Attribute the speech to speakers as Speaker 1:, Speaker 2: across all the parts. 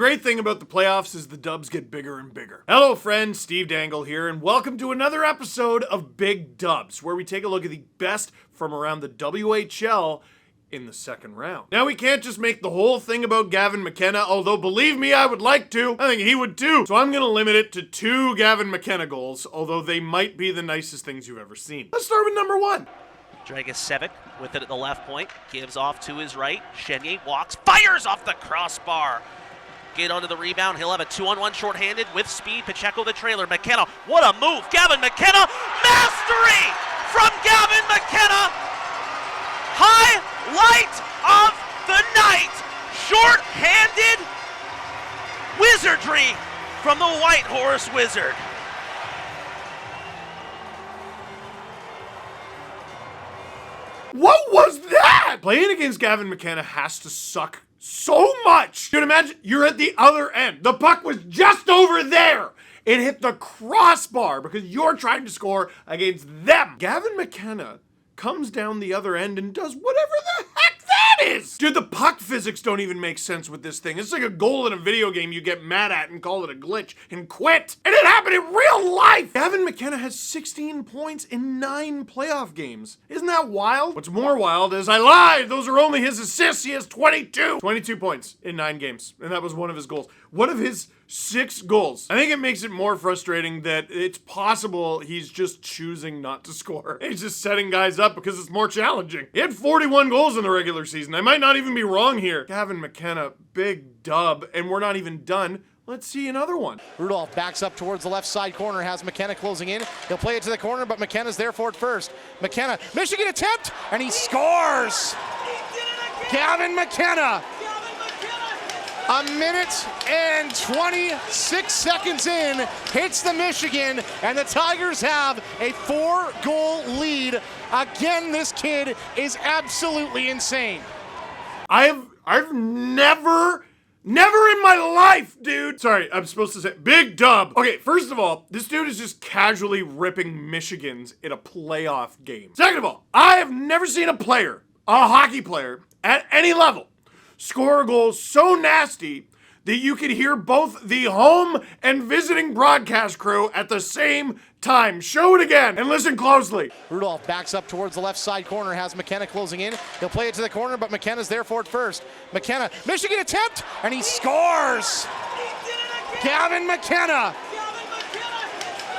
Speaker 1: great thing about the playoffs is the dubs get bigger and bigger. Hello friends, Steve Dangle here, and welcome to another episode of Big Dubs, where we take a look at the best from around the WHL in the second round. Now, we can't just make the whole thing about Gavin McKenna, although believe me, I would like to. I think he would too. So I'm gonna limit it to 2 Gavin McKenna goals, although they might be the nicest things you've ever seen. Let's start with number 1.
Speaker 2: Dragicevic with it at the left point, gives off to his right. Chenier walks, fires off the crossbar. Get onto the rebound. He'll have a 2-on-1 shorthanded with speed. Pacheco the trailer. McKenna, what a move. Gavin McKenna, mastery from Gavin McKenna. Highlight of the night. Short-handed wizardry from the White Horse Wizard.
Speaker 1: What was that? Playing against Gavin McKenna has to suck so much. You can imagine you're at the other end. The puck was just over there. It hit the crossbar because you're trying to score against them. Gavin McKenna comes down the other end and does whatever the heck that is. Dude, the puck physics don't even make sense with this thing. It's like a goal in a video game you get mad at and call it a glitch and quit. And it happened in real life. Gavin McKenna has 16 points in 9 playoff games. Isn't that wild? What's more wild is I lied. Those are only his assists. He has 22. 22 points in 9 games. And that was one of his goals. One of his 6 goals. I think it makes it more frustrating that it's possible he's just choosing not to score. He's just setting guys up because it's more challenging. He had 41 goals in the regular season. I might not even be wrong here. Gavin McKenna, big dub, and we're not even done. Let's see another one.
Speaker 3: Rudolph backs up towards the left side corner, has McKenna closing in. He'll play it to the corner, but McKenna's there for it first. McKenna, Michigan attempt, and he scores! Gavin McKenna! A minute and 26 seconds in, hits the Michigan, and the Tigers have a 4-goal lead. Again, this kid is absolutely insane.
Speaker 1: I've never in my life, dude. Sorry, I'm supposed to say big dub. Okay, first of all, this dude is just casually ripping Michigans in a playoff game. Second of all, I have never seen a hockey player at any level, score a goal so nasty that you could hear both the home and visiting broadcast crew at the same time. Show it again and listen closely.
Speaker 3: Rudolph backs up towards the left side corner, has McKenna closing in. He'll play it to the corner, but McKenna's there for it first. McKenna, Michigan attempt, and he scores! Gavin McKenna!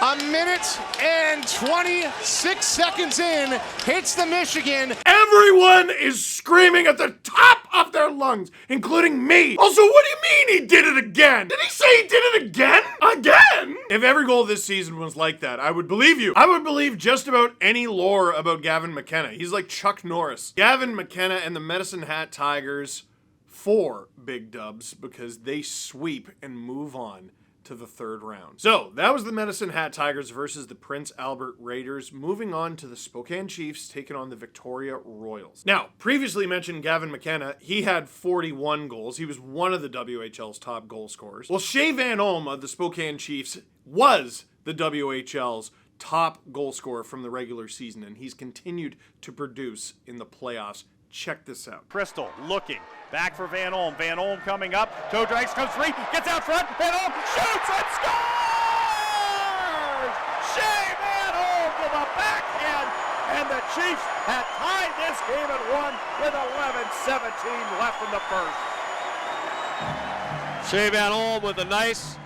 Speaker 3: A minute and 26 seconds in, hits the Michigan.
Speaker 1: Everyone is screaming at the top of their lungs, including me. Also, what do you mean he did it again? Did he say he did it again? Again? If every goal this season was like that, I would believe you. I would believe just about any lore about Gavin McKenna. He's like Chuck Norris. Gavin McKenna and the Medicine Hat Tigers, 4 big dubs because they sweep and move on to the 3rd round. So that was the Medicine Hat Tigers versus the Prince Albert Raiders. Moving on to the Spokane Chiefs taking on the Victoria Royals. Now, previously mentioned Gavin McKenna, he had 41 goals. He was one of the WHL's top goal scorers. Well, Shea Van Olm of the Spokane Chiefs was the WHL's top goal scorer from the regular season, and he's continued to produce in the playoffs. Check this out.
Speaker 4: Crystal looking back for Van Olm. Van Olm coming up. Toe drags, comes free, gets out front. Van Olm shoots and scores! Shea Van Olm to the backhand, and the Chiefs had tied this game at 1 with 11:17 left in the first. Shea Van Olm with a nice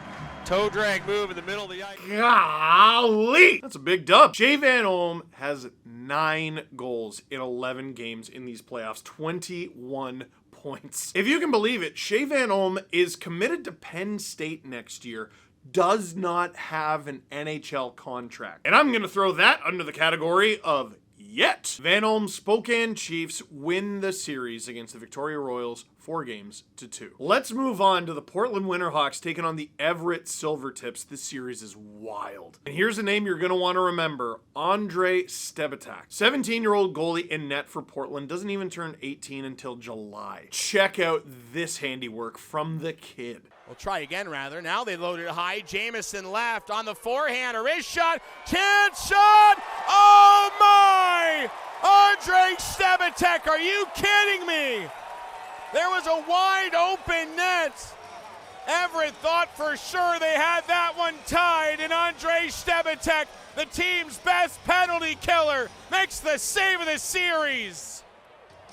Speaker 4: toe drag move in the middle of the ice.
Speaker 1: Golly! That's a big dub. Shea Van Olm has 9 goals in 11 games in these playoffs, 21 points. If you can believe it, Shea Van Olm is committed to Penn State next year, does not have an NHL contract. And I'm going to throw that under the category of yet. Van Olm's Spokane Chiefs win the series against the Victoria Royals 4-2. Let's move on to the Portland Winterhawks taking on the Everett Silvertips. This series is wild. And here's a name you're going to want to remember. Andre Stebatak. 17-year-old goalie in net for Portland. Doesn't even turn 18 until July. Check out this handiwork from the kid.
Speaker 5: We'll try again, rather. Now they load it high. Jamison left on the forehand. A wrist shot. Chance shot. Oh, my! Andre Stebatak, are you kidding me? There was a wide open net, Everett thought for sure they had that one tied, and Andrei Stebatek, the team's best penalty killer, makes the save of the series.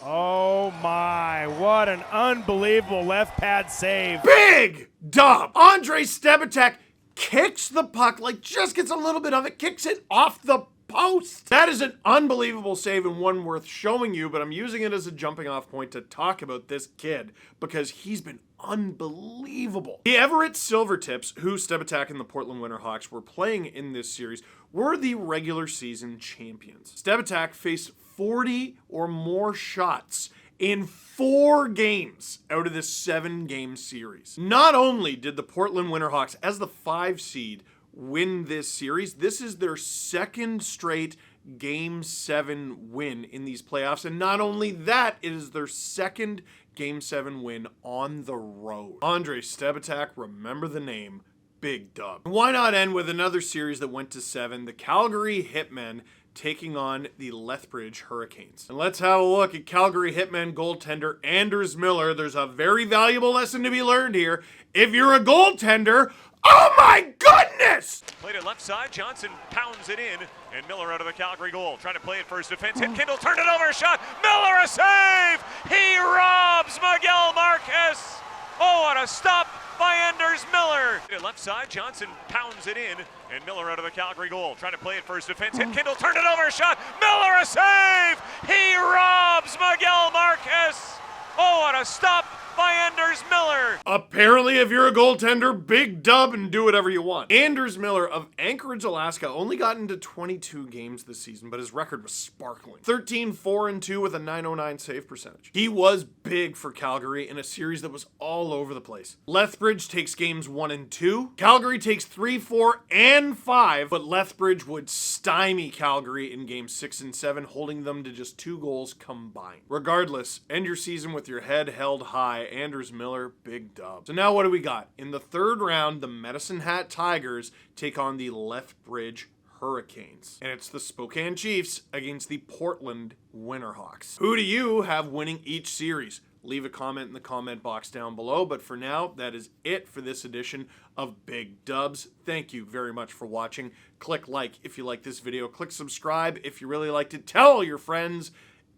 Speaker 4: Oh my, what an unbelievable left pad save.
Speaker 1: Big dub. Andrei Stebatek kicks the puck, like just gets a little bit of it, kicks it off the post. That is an unbelievable save and one worth showing you, but I'm using it as a jumping off point to talk about this kid because he's been unbelievable. The Everett Silvertips, who Stebatek and the Portland Winterhawks were playing in this series, were the regular season champions. Stebatek faced 40 or more shots in 4 games out of this 7-game series. Not only did the Portland Winterhawks, as the 5 seed, win this series, this is their 2nd straight Game 7 win in these playoffs, and not only that, it is their 2nd Game 7 win on the road. Andrei Stebatek, remember the name, big dub. Why not end with another series that went to 7, the Calgary Hitmen taking on the Lethbridge Hurricanes. And let's have a look at Calgary Hitmen goaltender Anders Miller. There's a very valuable lesson to be learned here. If you're a goaltender, oh my goodness!
Speaker 6: Played it left side, Johnson pounds it in, and Miller out of the Calgary goal. Trying to play it for his defense, hit Kindle, turned it over, shot, Miller a save! He robs Miguel Marquez! Oh, what a stop by Anders Miller! Played it left side, Johnson pounds it in, and Miller out of the Calgary goal. Trying to play it for his defense, hit Kindle, turned it over, shot, Miller a save! He robs Miguel Marquez! Oh, what a stop by Anders Miller.
Speaker 1: Apparently, if you're a goaltender, big dub and do whatever you want. Anders Miller of Anchorage, Alaska, only got into 22 games this season, but his record was sparkling. 13-4-2 with a .909 save percentage. He was big for Calgary in a series that was all over the place. Lethbridge takes games 1 and 2. Calgary takes 3, 4, and 5, but Lethbridge would stymie Calgary in games 6 and 7, holding them to just 2 goals combined. Regardless, end your season with your head held high. Anders Miller, big dub. So now what do we got? In the 3rd round, the Medicine Hat Tigers take on the Lethbridge Hurricanes. And it's the Spokane Chiefs against the Portland Winterhawks. Who do you have winning each series? Leave a comment in the comment box down below. But for now, that is it for this edition of Big Dubs. Thank you very much for watching. Click like if you like this video. Click subscribe if you really liked it. Tell all your friends.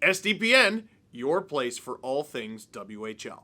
Speaker 1: SDPN, your place for all things WHL.